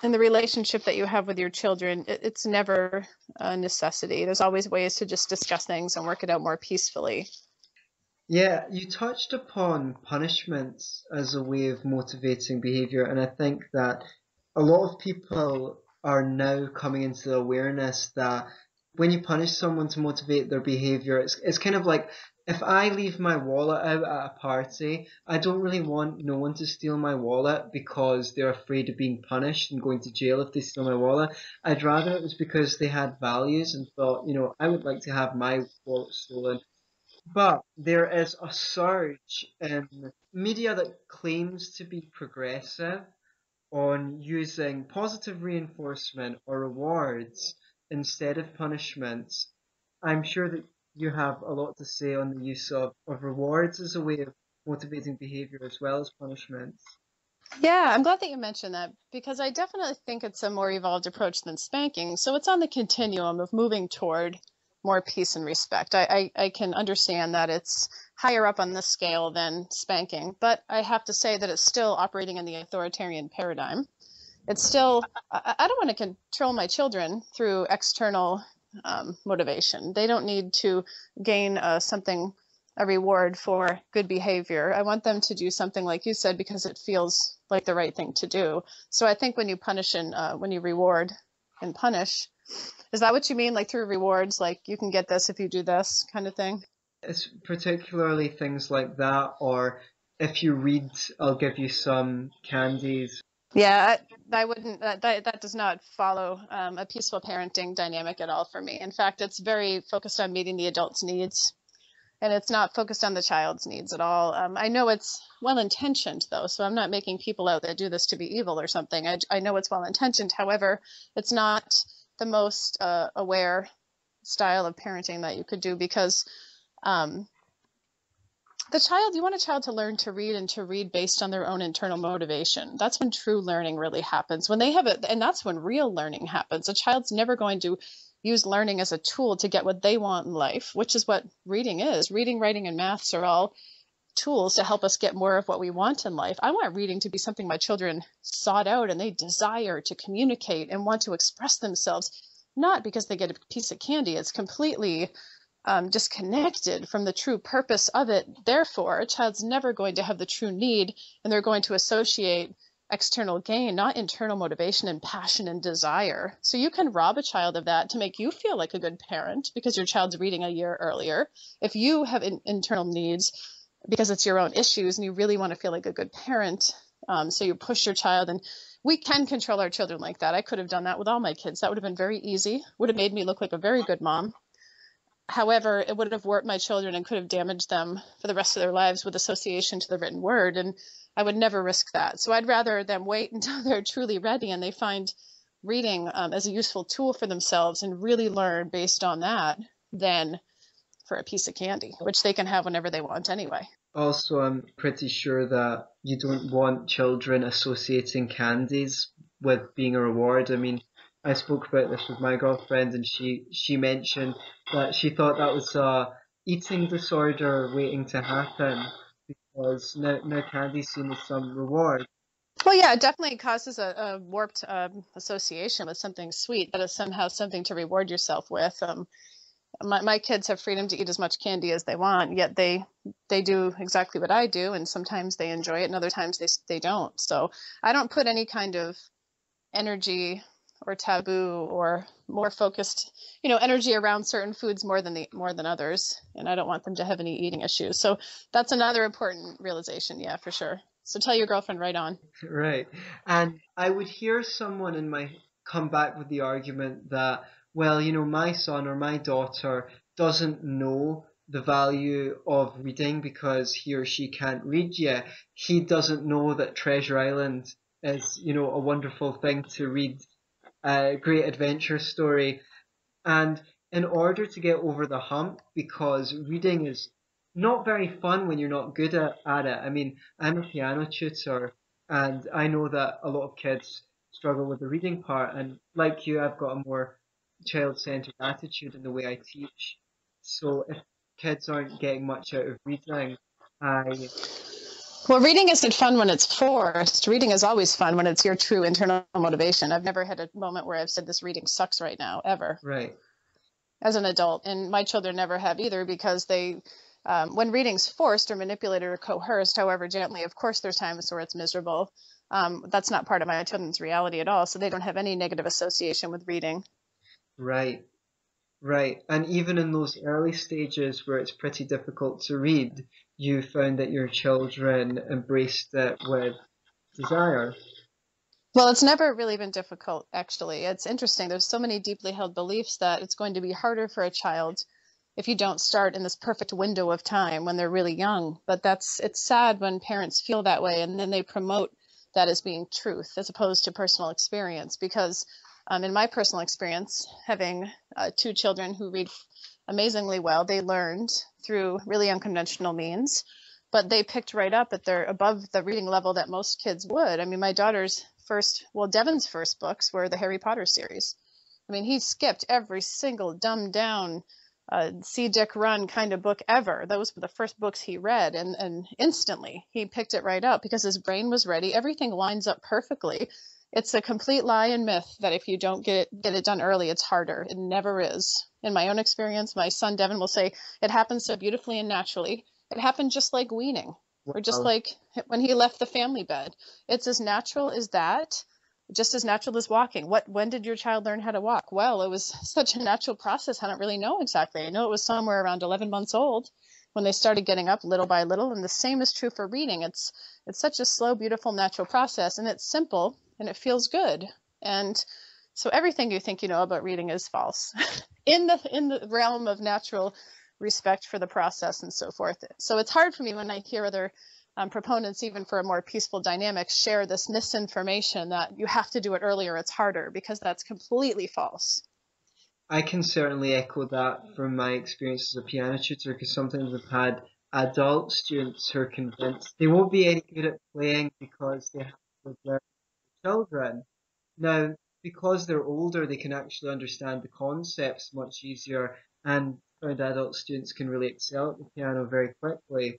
relationship that you have with your children, it's never a necessity. There's always ways to just discuss things and work it out more peacefully. Yeah, you touched upon punishments as a way of motivating behavior, and I think that a lot of people are now coming into the awareness that when you punish someone to motivate their behavior, it's kind of like if I leave my wallet out at a party, I don't really want no one to steal my wallet because they're afraid of being punished and going to jail if they steal my wallet. I'd rather it was because they had values and thought, I would like to have my wallet stolen. But there is a surge in media that claims to be progressive on using positive reinforcement or rewards instead of punishments I'm sure that you have a lot to say on the use of rewards as a way of motivating behavior as well as punishments. Yeah, I'm glad that you mentioned that because I definitely think it's a more evolved approach than spanking. So it's on the continuum of moving toward more peace and respect. I can understand that it's higher up on the scale than spanking, but I have to say that it's still operating in the authoritarian paradigm. It's still, I don't want to control my children through external motivation. They don't need to gain something, a reward for good behavior. I want them to do something like you said because it feels like the right thing to do. So I think when you punish and when you reward and punish, is that what you mean? Like through rewards, like you can get this if you do this kind of thing? It's particularly things like that, or if you read, I'll give you some candies. Yeah, I wouldn't, that does not follow a peaceful parenting dynamic at all for me. In fact, it's very focused on meeting the adult's needs and it's not focused on the child's needs at all. I know it's well intentioned though, so I'm not making people out that do this to be evil or something. I know it's well intentioned. However, it's not the most aware style of parenting that you could do because um, you want a child to learn to read and to read based on their own internal motivation. That's when true learning really happens. When they have it, and that's when real learning happens. A child's never going to use learning as a tool to get what they want in life, which is what reading is. Reading, writing, and maths are all tools to help us get more of what we want in life. I want reading to be something my children sought out and they desire to communicate and want to express themselves, not because they get a piece of candy. It's completely disconnected from the true purpose of it. Therefore, a child's never going to have the true need, and they're going to associate external gain, not internal motivation and passion and desire. So you can rob a child of that to make you feel like a good parent because your child's reading a year earlier. If you have internal needs because it's your own issues and you really want to feel like a good parent, so you push your child, and we can control our children like that. I could have done that with all my kids. That would have been very easy, would have made me look like a very good mom. However, it would have warped my children and could have damaged them for the rest of their lives with association to the written word. And I would never risk that. So I'd rather them wait until they're truly ready and they find reading as a useful tool for themselves and really learn based on that than for a piece of candy, which they can have whenever they want anyway. Also, I'm pretty sure that you don't want children associating candies with being a reward. I mean, I spoke about this with my girlfriend, and she mentioned that she thought that was a eating disorder waiting to happen because now candy's seen as some reward. Well, yeah, it definitely causes a warped association with something sweet that is somehow something to reward yourself with. My kids have freedom to eat as much candy as they want, yet they do exactly what I do, and sometimes they enjoy it, and other times they don't. So I don't put any kind of energy or taboo or more focused, energy around certain foods more than others, and I don't want them to have any eating issues. So that's another important realization, yeah, for sure. So tell your girlfriend right on. Right. And I would hear someone come back with the argument that, well, my son or my daughter doesn't know the value of reading because he or she can't read yet. He doesn't know that Treasure Island is, a wonderful thing to read, a great adventure story. And in order to get over the hump, because reading is not very fun when you're not good at it. I mean, I'm a piano tutor, and I know that a lot of kids struggle with the reading part. And like you, I've got a more child-centered attitude in the way I teach. So if kids aren't getting much out of reading, I Well, reading isn't fun when it's forced. Reading is always fun when it's your true internal motivation. I've never had a moment where I've said this reading sucks right now, ever, right. as an adult. And my children never have either because when reading's forced or manipulated or coerced, however gently, of course, there's times where it's miserable. That's not part of my children's reality at all. So they don't have any negative association with reading. Right. Right. And even in those early stages where it's pretty difficult to read, you found that your children embraced it with desire. Well, it's never really been difficult, actually. It's interesting. There's so many deeply held beliefs that it's going to be harder for a child if you don't start in this perfect window of time when they're really young. But it's sad when parents feel that way and then they promote that as being truth as opposed to personal experience. Because in my personal experience, having two children who read amazingly well. They learned through really unconventional means, but they picked right up at their above the reading level that most kids would. I mean, my daughter's Devin's first books were the Harry Potter series. I mean, he skipped every single dumbed down see Dick run kind of book ever. Those were the first books he read, and instantly he picked it right up because his brain was ready. Everything lines up perfectly. It's a complete lie and myth that if you don't get it done early, it's harder. It never is. In my own experience, my son Devin will say it happens so beautifully and naturally. It happened just like weaning, or just like when he left the family bed. It's as natural as that, just as natural as walking. When did your child learn how to walk? Well, it was such a natural process. I don't really know exactly. I know it was somewhere around 11 months old when they started getting up little by little. And the same is true for reading. It's such a slow, beautiful, natural process, and it's simple and it feels good. And so everything you think you know about reading is false in the realm of natural respect for the process and so forth. So it's hard for me when I hear other proponents, even for a more peaceful dynamic, share this misinformation that you have to do it earlier, it's harder, because that's completely false. I can certainly echo that from my experience as a piano tutor, because sometimes I've had adult students who are convinced they won't be any good at playing because they have to live with children. Now, because they're older, they can actually understand the concepts much easier, and found adult students can really excel at the piano very quickly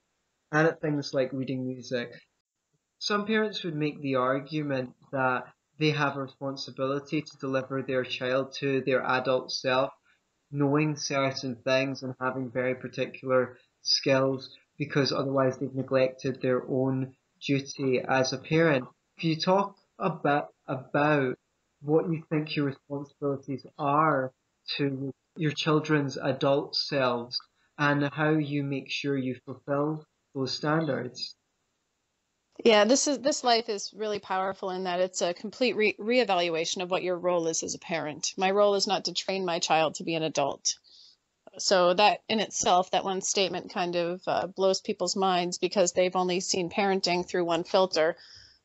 and at things like reading music. Some parents would make the argument that they have a responsibility to deliver their child to their adult self, knowing certain things and having very particular skills, because otherwise they've neglected their own duty as a parent. Can you talk about what you think your responsibilities are to your children's adult selves and how you make sure you fulfill those standards? Yeah, this life is really powerful in that it's a complete reevaluation of what your role is as a parent. My role is not to train my child to be an adult. So that in itself, that one statement kind of blows people's minds because they've only seen parenting through one filter.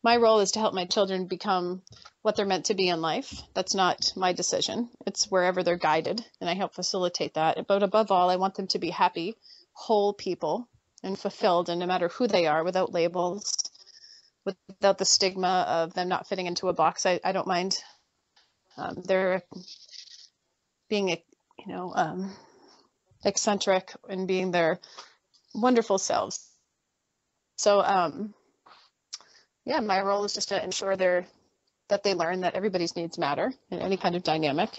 My role is to help my children become what they're meant to be in life. That's not my decision. It's wherever they're guided, and I help facilitate that. But above all, I want them to be happy, whole people and fulfilled, and no matter who they are, without labels, without the stigma of them not fitting into a box. I don't mind their being, eccentric and being their wonderful selves. So, yeah, my role is just to ensure that they learn that everybody's needs matter in any kind of dynamic,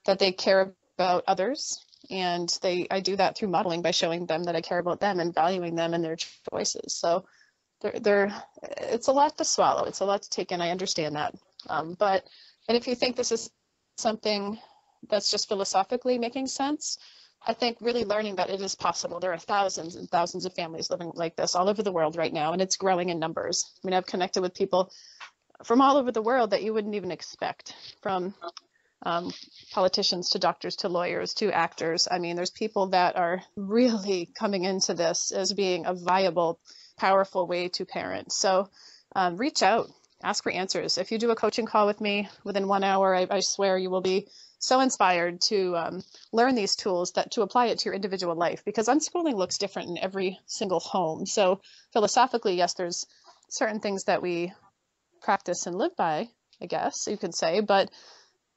that they care about others, and I do that through modeling by showing them that I care about them and valuing them and their choices. So it's a lot to swallow. It's a lot to take in. I understand that. And if you think this is something that's just philosophically making sense, I think really learning that it is possible. There are thousands and thousands of families living like this all over the world right now, and it's growing in numbers. I mean, I've connected with people from all over the world that you wouldn't even expect, from politicians to doctors to lawyers to actors. I mean, there's people that are really coming into this as being a viable, powerful way to parent. So reach out, ask for answers. If you do a coaching call with me within 1 hour, I swear you will be so inspired to learn these tools, that to apply it to your individual life, because unschooling looks different in every single home. So philosophically, yes, there's certain things that we practice and live by, I guess you could say, but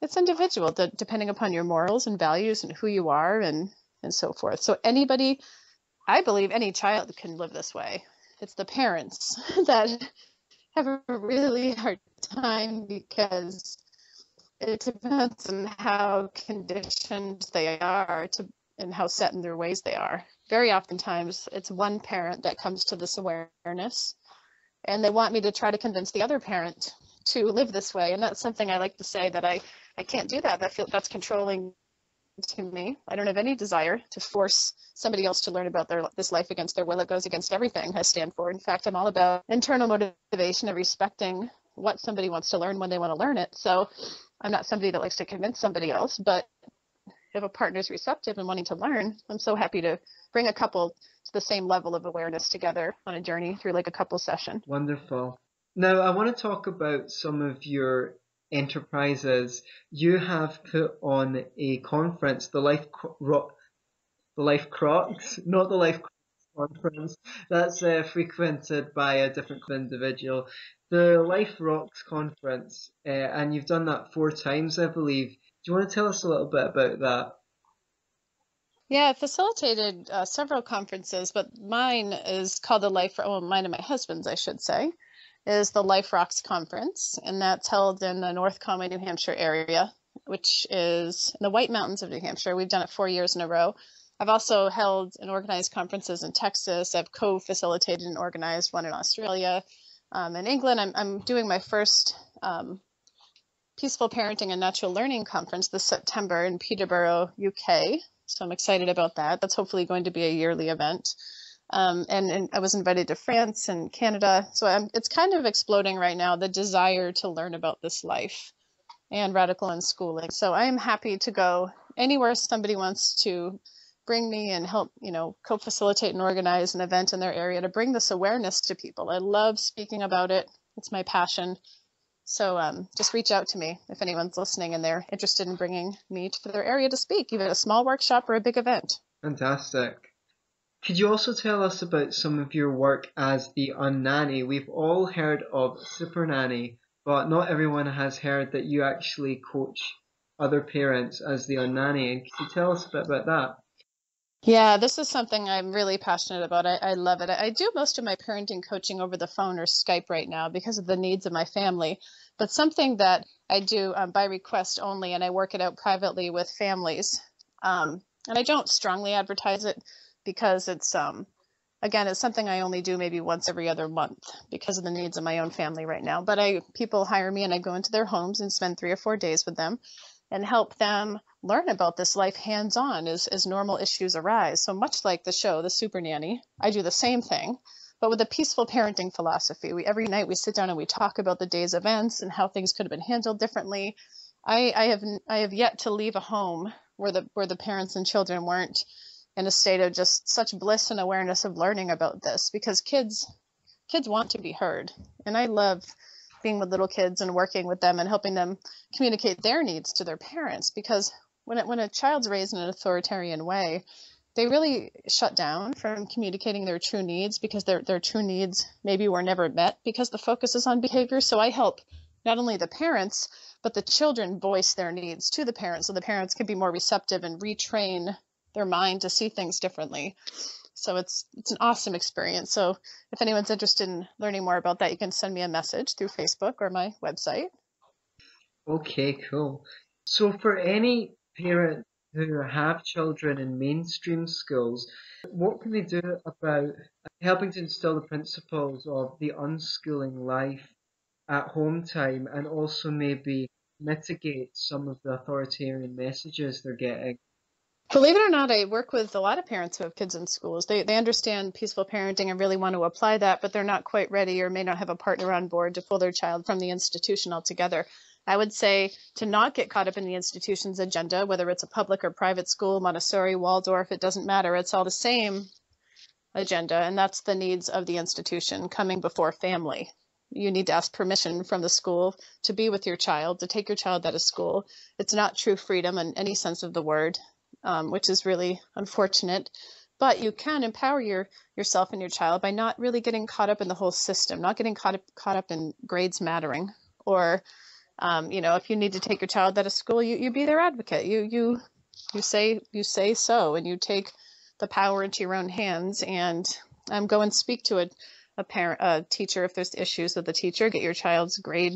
it's individual, depending upon your morals and values and who you are and so forth. So anybody, I believe any child can live this way. It's the parents that have a really hard time, because it depends on how conditioned they are and how set in their ways they are. Very oftentimes, it's one parent that comes to this awareness, and they want me to try to convince the other parent to live this way. And that's something I like to say, that I can't do that. That's controlling to me. I don't have any desire to force somebody else to learn about this life against their will. It goes against everything I stand for. In fact, I'm all about internal motivation of respecting what somebody wants to learn when they want to learn it. So I'm not somebody that likes to convince somebody else, but if a partner is receptive and wanting to learn, I'm so happy to bring a couple to the same level of awareness together on a journey through like a couple session. Wonderful. Now, I want to talk about some of your enterprises. You have put on a conference, the Life Crocs, not the Life Crocs conference. That's frequented by a different individual. The Life Rocks conference, and you've done that 4 times, I believe. Do you want to tell us a little bit about that? Yeah, I facilitated several conferences, but mine is called the mine and my husband's, I should say, is the Life Rocks Conference, and that's held in the North Conway, New Hampshire area, which is in the White Mountains of New Hampshire. We've done it 4 years in a row. I've also held and organized conferences in Texas. I've co-facilitated and organized one in Australia. In England, I'm doing my first Peaceful Parenting and Natural Learning Conference this September in Peterborough, UK. So I'm excited about that. That's hopefully going to be a yearly event. And I was invited to France and Canada. So it's kind of exploding right now, the desire to learn about this life and radical unschooling. So I am happy to go anywhere somebody wants to bring me and help, co-facilitate and organize an event in their area to bring this awareness to people. I love speaking about it. It's my passion. So just reach out to me if anyone's listening and they're interested in bringing me to their area to speak, either a small workshop or a big event. Fantastic. Could you also tell us about some of your work as the Unnanny? We've all heard of Super Nanny, but not everyone has heard that you actually coach other parents as the Unnanny. And could you tell us a bit about that? Yeah, this is something I'm really passionate about. I love it. I do most of my parenting coaching over the phone or Skype right now because of the needs of my family. But something that I do by request only, and I work it out privately with families. And I don't strongly advertise it because it's, again, it's something I only do maybe once every other month because of the needs of my own family right now. But people hire me and I go into their homes and spend 3 or 4 days with them and help them learn about this life hands-on as normal issues arise. So much like the show, The Super Nanny, I do the same thing, but with a peaceful parenting philosophy. Every night we sit down and we talk about the day's events and how things could have been handled differently. I have yet to leave a home where the parents and children weren't in a state of just such bliss and awareness of learning about this, because kids want to be heard. And I love being with little kids and working with them and helping them communicate their needs to their parents, because when a child's raised in an authoritarian way, they really shut down from communicating their true needs, because their true needs maybe were never met because the focus is on behavior. So I help not only the parents, but the children voice their needs to the parents so the parents can be more receptive and retrain their mind to see things differently. So it's an awesome experience. So if anyone's interested in learning more about that, you can send me a message through Facebook or my website. Okay, cool. So for any parent who have children in mainstream schools, what can they do about helping to instill the principles of the unschooling life at home time, and also maybe mitigate some of the authoritarian messages they're getting? Believe it or not, I work with a lot of parents who have kids in schools. They understand peaceful parenting and really want to apply that, but they're not quite ready or may not have a partner on board to pull their child from the institution altogether. I would say to not get caught up in the institution's agenda, whether it's a public or private school, Montessori, Waldorf, it doesn't matter. It's all the same agenda, and that's the needs of the institution coming before family. You need to ask permission from the school to be with your child, to take your child out of school. It's not true freedom in any sense of the word, which is really unfortunate. But you can empower yourself and your child by not really getting caught up in the whole system, not getting caught up in grades mattering, or if you need to take your child out of school, you be their advocate. You say so, and you take the power into your own hands, and go and speak to a teacher if there's issues with the teacher. Get your child's grade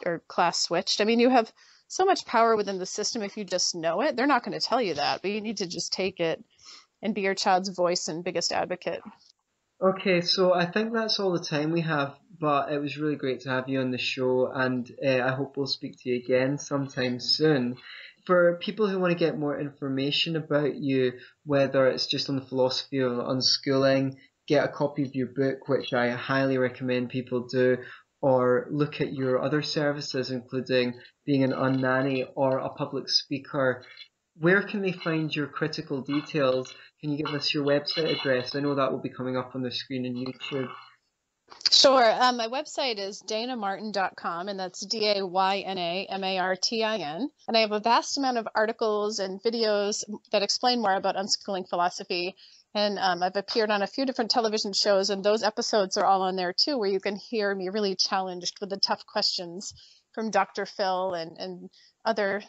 or class switched. I mean, you have so much power within the system if you just know it. They're not going to tell you that, but you need to just take it and be your child's voice and biggest advocate. Okay, so I think that's all the time we have, but it was really great to have you on the show, and I hope we'll speak to you again sometime soon. For people who want to get more information about you, whether it's just on the philosophy of unschooling, get a copy of your book, which I highly recommend people do, or look at your other services, including being an unnanny or a public speaker, where can they find your critical details? Can you give us your website address? I know that will be coming up on the screen in YouTube. Sure. My website is daynamartin.com, and that's DaynaMartin. And I have a vast amount of articles and videos that explain more about unschooling philosophy. And I've appeared on a few different television shows, and those episodes are all on there too, where you can hear me really challenged with the tough questions from Dr. Phil and other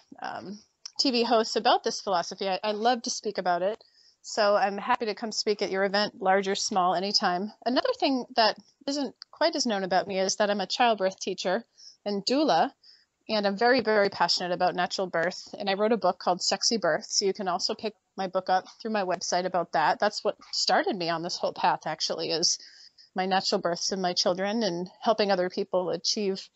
TV hosts about this philosophy. I love to speak about it. So I'm happy to come speak at your event, large or small, anytime. Another thing that isn't quite as known about me is that I'm a childbirth teacher and doula, and I'm very, very passionate about natural birth. And I wrote a book called Sexy Birth, so you can also pick my book up through my website about that. That's what started me on this whole path, actually, is my natural births of my children and helping other people achieve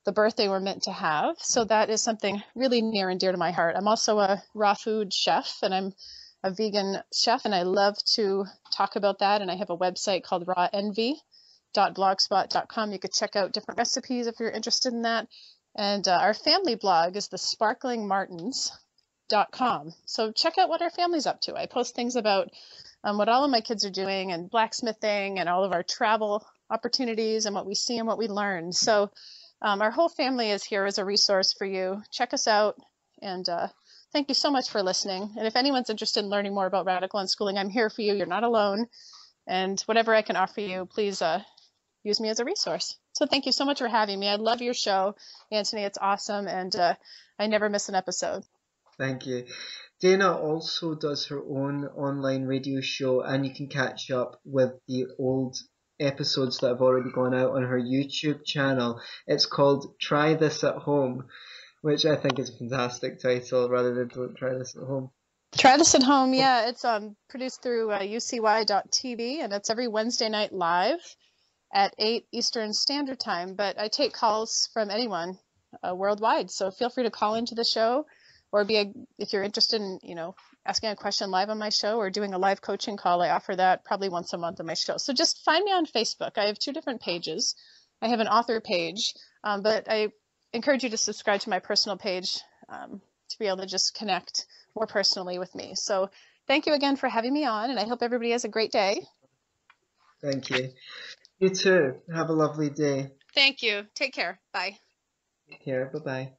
the birth they were meant to have. So that is something really near and dear to my heart. I'm also a raw food chef, and I'm a vegan chef, and I love to talk about that. And I have a website called rawenvy.blogspot.com. You could check out different recipes if you're interested in that. And our family blog is thesparklingmartins.com. So check out what our family's up to. I post things about what all of my kids are doing, and blacksmithing, and all of our travel opportunities, and what we see and what we learn. So our whole family is here as a resource for you. Check us out, and thank you so much for listening. And if anyone's interested in learning more about radical unschooling, I'm here for you. You're not alone. And whatever I can offer you, please use me as a resource. So thank you so much for having me. I love your show, Antony. It's awesome, and I never miss an episode. Thank you. Dayna also does her own online radio show, and you can catch up with the old episodes that have already gone out on her YouTube channel. It's called Try This at Home, which I think is a fantastic title rather than Don't Try This at Home. Try This at Home, yeah. It's produced through UCY.tv, and it's every Wednesday night live at 8 Eastern Standard Time. But I take calls from anyone worldwide, so feel free to call into the show, or if you're interested in asking a question live on my show, or doing a live coaching call. I offer that probably once a month on my show. So just find me on Facebook. I have 2 different pages. I have an author page, but I encourage you to subscribe to my personal page to be able to just connect more personally with me. So thank you again for having me on, and I hope everybody has a great day. Thank you. You too. Have a lovely day. Thank you. Take care. Bye. Take care. Bye-bye.